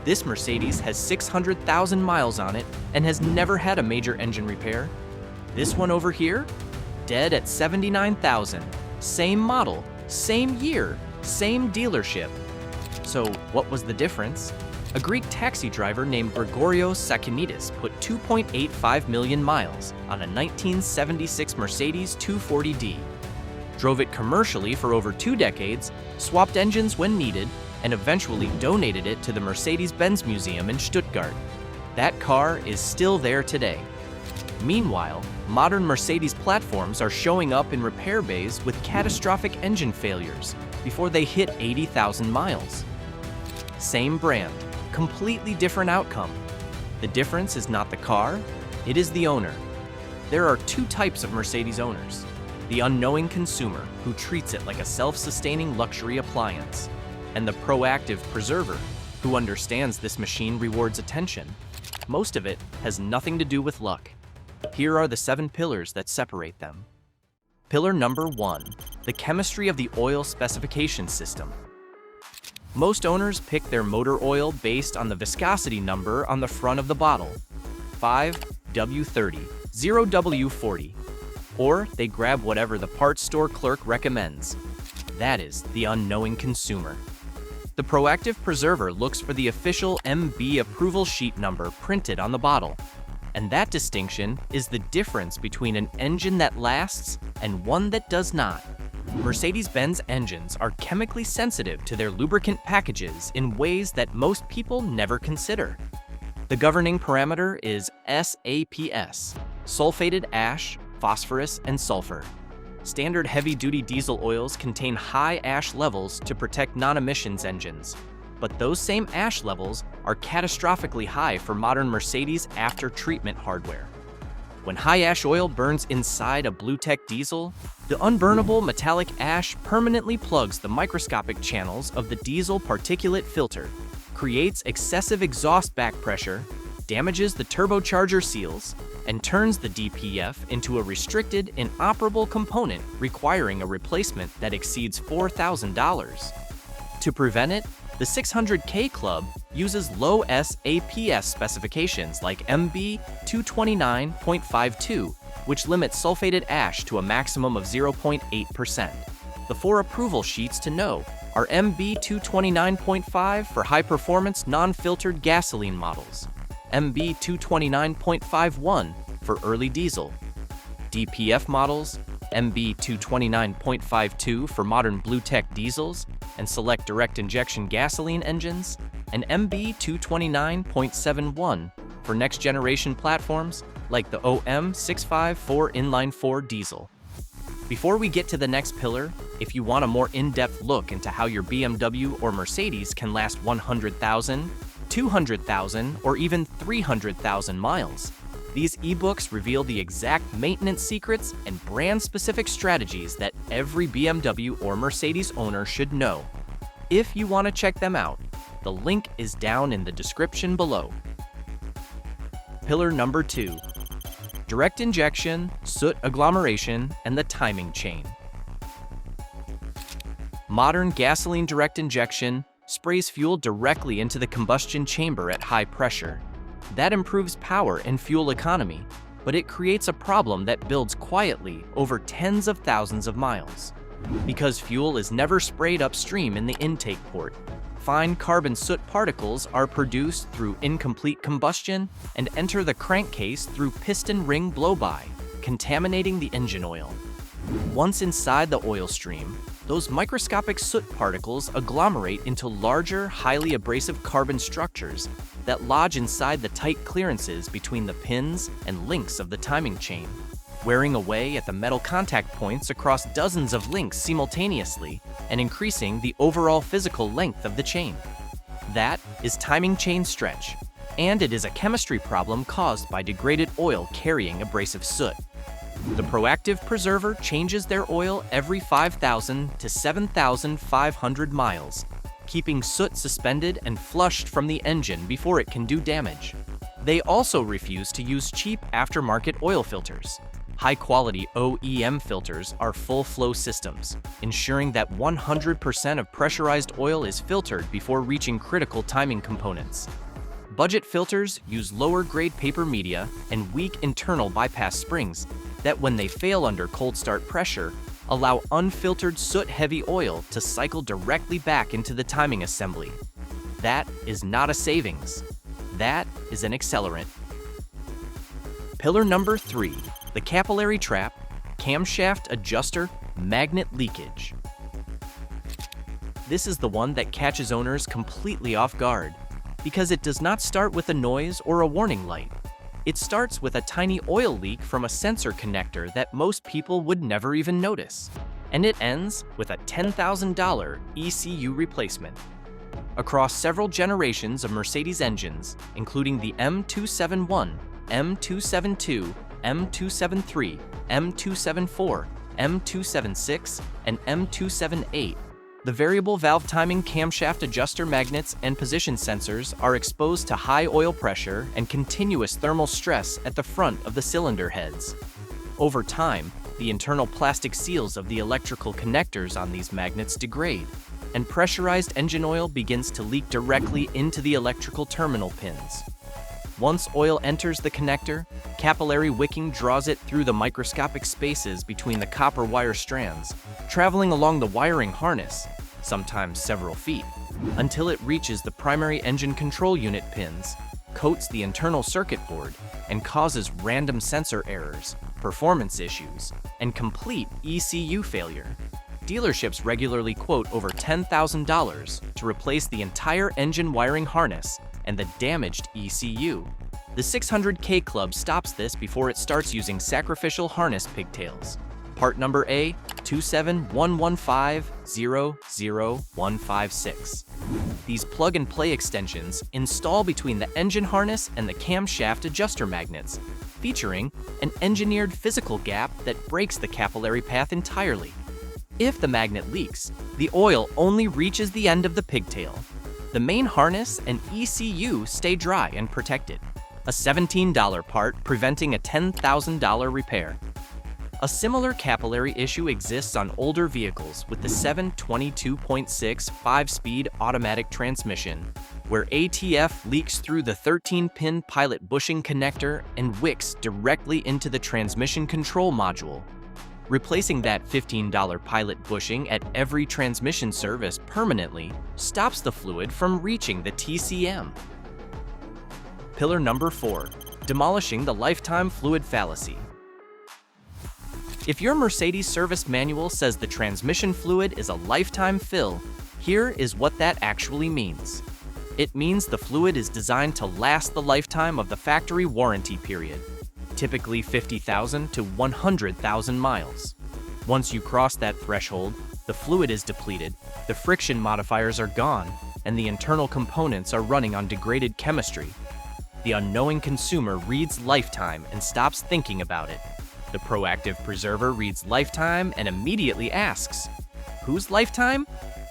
This Mercedes has 600,000 miles on it and has never had a major engine repair. This one over here? Dead at 79,000. Same model, same year, same dealership. So what was the difference? A Greek taxi driver named Gregorios Sachinidis put 2.85 million miles on a 1976 Mercedes 240D. Drove it commercially for over 2 decades, swapped engines when needed, and eventually donated it to the Mercedes-Benz Museum in Stuttgart. That car is still there today. Meanwhile, modern Mercedes platforms are showing up in repair bays with catastrophic engine failures before they hit 80,000 miles. Same brand, completely different outcome. The difference is not the car, it is the owner. There are 2 types of Mercedes owners: the unknowing consumer who treats it like a self-sustaining luxury appliance, and the proactive preserver who understands this machine rewards attention. Most of it has nothing to do with luck. Here are the 7 pillars that separate them. Pillar number 1, the chemistry of the oil specification system. Most owners pick their motor oil based on the viscosity number on the front of the bottle, 5W30, 0W40, or they grab whatever the parts store clerk recommends. That is the unknowing consumer. The proactive preserver looks for the official MB approval sheet number printed on the bottle, and that distinction is the difference between an engine that lasts and one that does not. Mercedes-Benz engines are chemically sensitive to their lubricant packages in ways that most people never consider. The governing parameter is SAPS, sulfated ash, phosphorus, and sulfur. Standard heavy-duty diesel oils contain high ash levels to protect non-emissions engines, but those same ash levels are catastrophically high for modern Mercedes after-treatment hardware. When high ash oil burns inside a BlueTech diesel, the unburnable metallic ash permanently plugs the microscopic channels of the diesel particulate filter, creates excessive exhaust back pressure, damages the turbocharger seals, and turns the DPF into a restricted, inoperable component requiring a replacement that exceeds $4,000. To prevent it, the 600K Club uses low SAPS specifications like MB 229.52, which limits sulfated ash to a maximum of 0.8%. The 4 approval sheets to know are MB 229.5 for high-performance non-filtered gasoline models, MB 229.51 for early diesel, DPF models, MB 229.52 for modern BlueTech diesels and select direct injection gasoline engines, and MB 229.71 for next generation platforms like the OM654 inline-4 diesel. Before we get to the next pillar, if you want a more in-depth look into how your BMW or Mercedes can last 100,000, 200,000, or even 300,000 miles, these ebooks reveal the exact maintenance secrets and brand-specific strategies that every BMW or Mercedes owner should know. If you want to check them out, the link is down in the description below. Pillar number 2, direct injection, soot agglomeration, and the timing chain. Modern gasoline direct injection sprays fuel directly into the combustion chamber at high pressure. That improves power and fuel economy, but it creates a problem that builds quietly over tens of thousands of miles. Because fuel is never sprayed upstream in the intake port, fine carbon soot particles are produced through incomplete combustion and enter the crankcase through piston ring blow-by, contaminating the engine oil. Once inside the oil stream, those microscopic soot particles agglomerate into larger, highly abrasive carbon structures that lodge inside the tight clearances between the pins and links of the timing chain, wearing away at the metal contact points across dozens of links simultaneously and increasing the overall physical length of the chain. That is timing chain stretch, and it is a chemistry problem caused by degraded oil carrying abrasive soot. The proactive preserver changes their oil every 5,000 to 7,500 miles, keeping soot suspended and flushed from the engine before it can do damage. They also refuse to use cheap aftermarket oil filters. High-quality OEM filters are full-flow systems, ensuring that 100% of pressurized oil is filtered before reaching critical timing components. Budget filters use lower-grade paper media and weak internal bypass springs that, when they fail under cold start pressure, allow unfiltered soot-heavy oil to cycle directly back into the timing assembly. That is not a savings. That is an accelerant. Pillar number 3, the capillary trap, camshaft adjuster, magnet leakage. This is the one that catches owners completely off guard, because it does not start with a noise or a warning light. It starts with a tiny oil leak from a sensor connector that most people would never even notice. And it ends with a $10,000 ECU replacement. Across several generations of Mercedes engines, including the M271, M272, M273, M274, M276, and M278, the variable valve timing camshaft adjuster magnets and position sensors are exposed to high oil pressure and continuous thermal stress at the front of the cylinder heads. Over time, the internal plastic seals of the electrical connectors on these magnets degrade, and pressurized engine oil begins to leak directly into the electrical terminal pins. Once oil enters the connector, capillary wicking draws it through the microscopic spaces between the copper wire strands, traveling along the wiring harness, sometimes several feet, until it reaches the primary engine control unit pins, coats the internal circuit board, and causes random sensor errors, performance issues, and complete ECU failure. Dealerships regularly quote over $10,000 to replace the entire engine wiring harness and the damaged ECU. The 600K Club stops this before it starts using sacrificial harness pigtails. Part number A, 27115000156. These plug-and-play extensions install between the engine harness and the camshaft adjuster magnets, featuring an engineered physical gap that breaks the capillary path entirely. If the magnet leaks, the oil only reaches the end of the pigtail. The main harness and ECU stay dry and protected. A $17 part preventing a $10,000 repair. A similar capillary issue exists on older vehicles with the 722.6 5-speed automatic transmission, where ATF leaks through the 13-pin pilot bushing connector and wicks directly into the transmission control module. Replacing that $15 pilot bushing at every transmission service permanently stops the fluid from reaching the TCM. Pillar number 4, demolishing the lifetime fluid fallacy. If your Mercedes service manual says the transmission fluid is a lifetime fill, here is what that actually means. It means the fluid is designed to last the lifetime of the factory warranty period, typically 50,000 to 100,000 miles. Once you cross that threshold, the fluid is depleted, the friction modifiers are gone, and the internal components are running on degraded chemistry. The unknowing consumer reads lifetime and stops thinking about it. The proactive preserver reads lifetime and immediately asks, whose lifetime?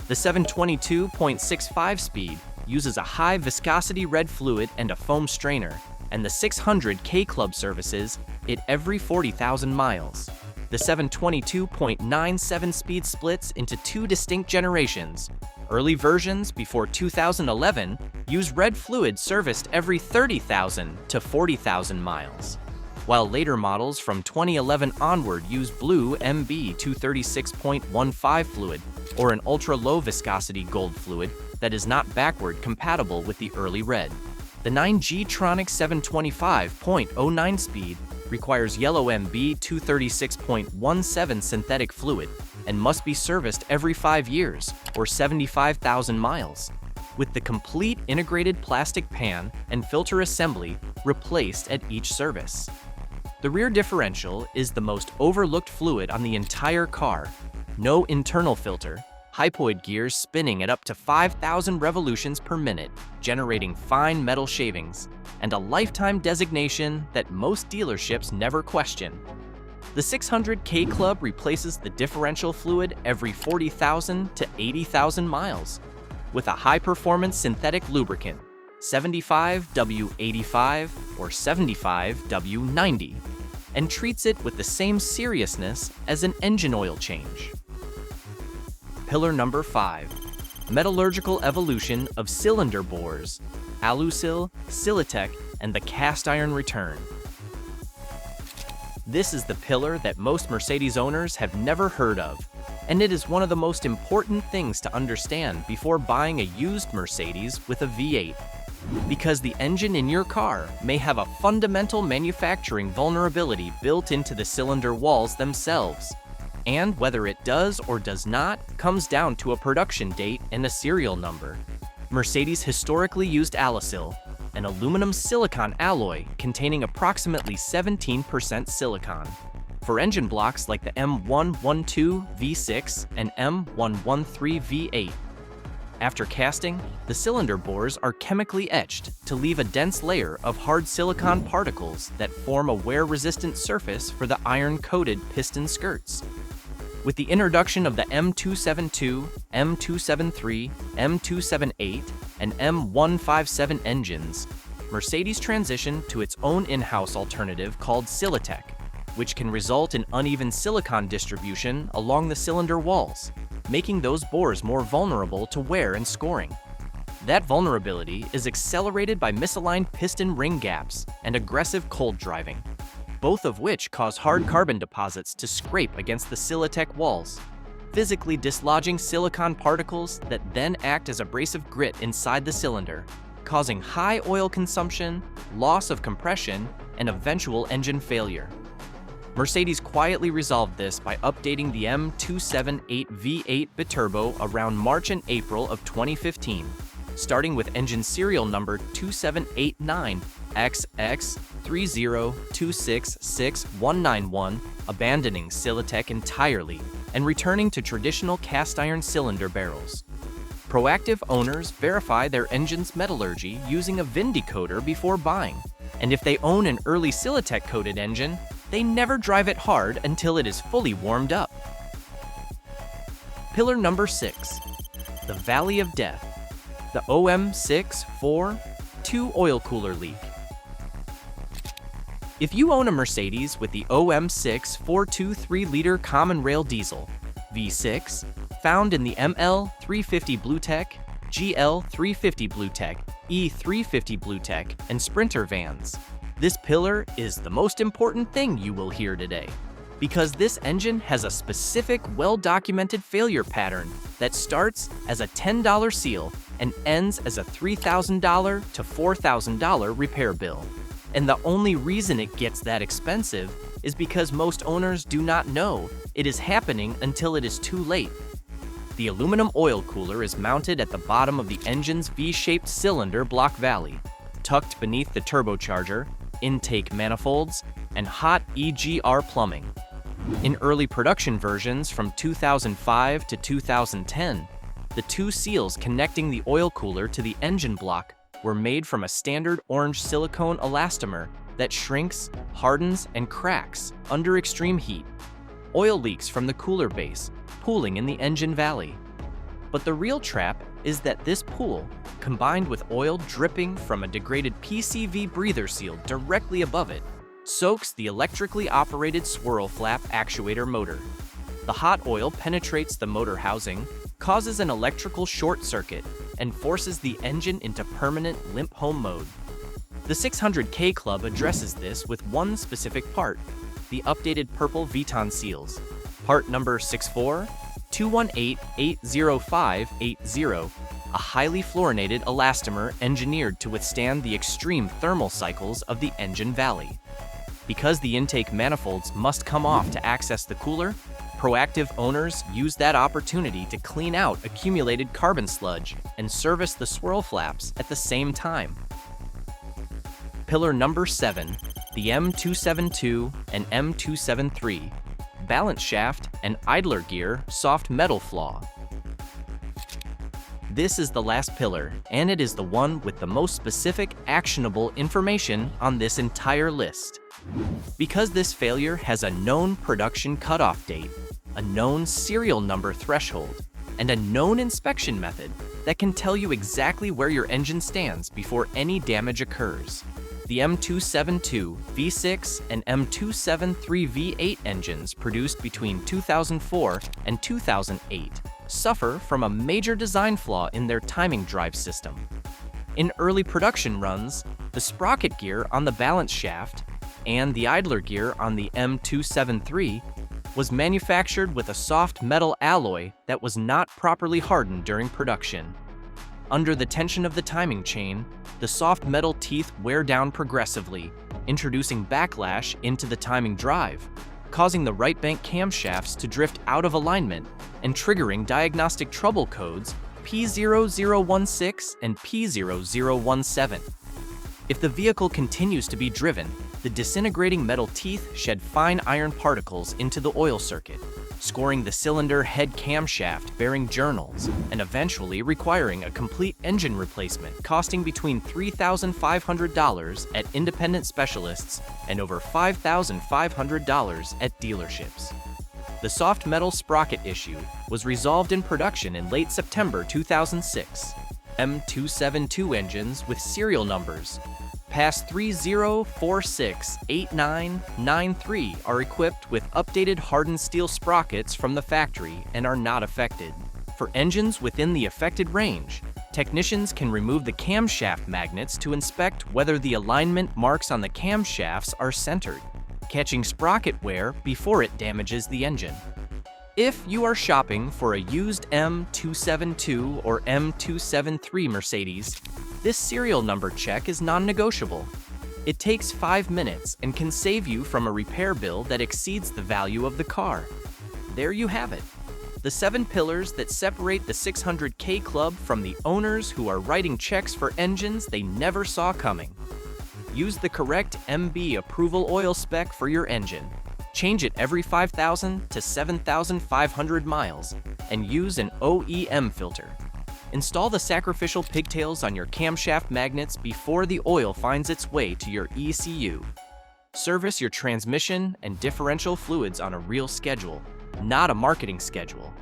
The 722.65 speed uses a high viscosity red fluid and a foam strainer, and the 600K Club services it every 40,000 miles. The 722.97 speed splits into 2 distinct generations. Early versions before 2011 use red fluid serviced every 30,000 to 40,000 miles, while later models from 2011 onward use blue MB 236.15 fluid or an ultra-low viscosity gold fluid that is not backward compatible with the early red. The 9G-tronic 725.09 speed requires yellow MB 236.17 synthetic fluid and must be serviced every 5 years or 75,000 miles, with the complete integrated plastic pan and filter assembly replaced at each service. The rear differential is the most overlooked fluid on the entire car. No internal filter, hypoid gears spinning at up to 5,000 revolutions per minute, generating fine metal shavings, and a lifetime designation that most dealerships never question. The 600K Club replaces the differential fluid every 40,000 to 80,000 miles with a high-performance synthetic lubricant, 75W85 or 75W90. and treats it with the same seriousness as an engine oil change. Pillar number 5. Metallurgical evolution of cylinder bores, Alusil, Silitech, and the cast iron return. This is the pillar that most Mercedes owners have never heard of, and it is one of the most important things to understand before buying a used Mercedes with a V8. Because the engine in your car may have a fundamental manufacturing vulnerability built into the cylinder walls themselves. And whether it does or does not comes down to a production date and a serial number. Mercedes historically used Alusil, an aluminum silicon alloy containing approximately 17% silicon, for engine blocks like the M112 V6 and M113 V8. After casting, the cylinder bores are chemically etched to leave a dense layer of hard silicon particles that form a wear-resistant surface for the iron-coated piston skirts. With the introduction of the M272, M273, M278, and M157 engines, Mercedes transitioned to its own in-house alternative called Silitech, which can result in uneven silicon distribution along the cylinder walls, making those bores more vulnerable to wear and scoring. That vulnerability is accelerated by misaligned piston ring gaps and aggressive cold driving, both of which cause hard carbon deposits to scrape against the Silitech walls, physically dislodging silicon particles that then act as abrasive grit inside the cylinder, causing high oil consumption, loss of compression, and eventual engine failure. Mercedes quietly resolved this by updating the M278 V8 biturbo around March and April of 2015, starting with engine serial number 2789XX302666191, abandoning Silitech entirely and returning to traditional cast iron cylinder barrels. Proactive owners verify their engine's metallurgy using a VIN decoder before buying, and if they own an early Silitech-coated engine, they never drive it hard until it is fully warmed up. Pillar number 6. The Valley of Death. The OM642 oil cooler leak. If you own a Mercedes with the OM642 3-liter common rail diesel V6, found in the ML350 BlueTech, GL350 BlueTech, E350 BlueTech, and Sprinter vans, this pillar is the most important thing you will hear today, because this engine has a specific, well-documented failure pattern that starts as a $10 seal and ends as a $3,000 to $4,000 repair bill. And the only reason it gets that expensive is because most owners do not know it is happening until it is too late. The aluminum oil cooler is mounted at the bottom of the engine's V-shaped cylinder block valley, tucked beneath the turbocharger, intake manifolds, and hot EGR plumbing. In early production versions from 2005 to 2010, the two seals connecting the oil cooler to the engine block were made from a standard orange silicone elastomer that shrinks, hardens, and cracks under extreme heat. Oil leaks from the cooler base, pooling in the engine valley. But the real trap is that this pool, combined with oil dripping from a degraded PCV breather seal directly above it, soaks the electrically operated swirl flap actuator motor. The hot oil penetrates the motor housing, causes an electrical short circuit, and forces the engine into permanent limp home mode. The 600K Club addresses this with one specific part, the updated purple Viton seals. Part number 64218-80580, a highly fluorinated elastomer engineered to withstand the extreme thermal cycles of the engine valley. Because the intake manifolds must come off to access the cooler, proactive owners use that opportunity to clean out accumulated carbon sludge and service the swirl flaps at the same time. Pillar number 7, the M272 and M273, balance shaft and idler gear soft metal flaw. This is the last pillar, and it is the one with the most specific, actionable information on this entire list. Because this failure has a known production cutoff date, a known serial number threshold, and a known inspection method that can tell you exactly where your engine stands before any damage occurs. The M272 V6 and M273 V8 engines produced between 2004 and 2008 suffer from a major design flaw in their timing drive system. In early production runs, the sprocket gear on the balance shaft and the idler gear on the M273 was manufactured with a soft metal alloy that was not properly hardened during production. Under the tension of the timing chain, the soft metal teeth wear down progressively, introducing backlash into the timing drive, causing the right bank camshafts to drift out of alignment and triggering diagnostic trouble codes P0016 and P0017. If the vehicle continues to be driven, the disintegrating metal teeth shed fine iron particles into the oil circuit, scoring the cylinder head camshaft bearing journals and eventually requiring a complete engine replacement costing between $3,500 at independent specialists and over $5,500 at dealerships. The soft metal sprocket issue was resolved in production in late September 2006. M272 engines with serial numbers past 30468993 are equipped with updated hardened steel sprockets from the factory and are not affected. For engines within the affected range, technicians can remove the camshaft magnets to inspect whether the alignment marks on the camshafts are centered, catching sprocket wear before it damages the engine. If you are shopping for a used M272 or M273 Mercedes, this serial number check is non-negotiable. It takes 5 minutes and can save you from a repair bill that exceeds the value of the car. There you have it. The 7 pillars that separate the 600K Club from the owners who are writing checks for engines they never saw coming. Use the correct MB approval oil spec for your engine. Change it every 5,000 to 7,500 miles, and use an OEM filter. Install the sacrificial pigtails on your camshaft magnets before the oil finds its way to your ECU. Service your transmission and differential fluids on a real schedule, not a marketing schedule.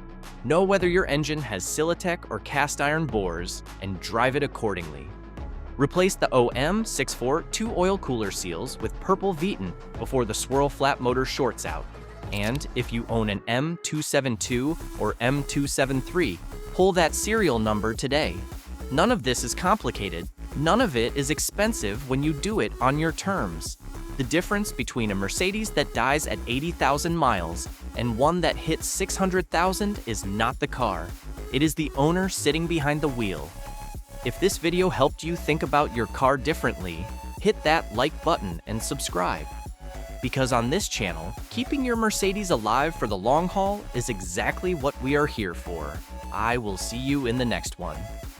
Know whether your engine has Silatech or cast iron bores, and drive it accordingly. Replace the OM64 2 oil cooler seals with purple Veton before the swirl flap motor shorts out. And if you own an M272 or M273, pull that serial number today. None of this is complicated. None of it is expensive when you do it on your terms. The difference between a Mercedes that dies at 80,000 miles and one that hits 600,000 is not the car. It is the owner sitting behind the wheel. If this video helped you think about your car differently, hit that like button and subscribe. Because on this channel, keeping your Mercedes alive for the long haul is exactly what we are here for. I will see you in the next one.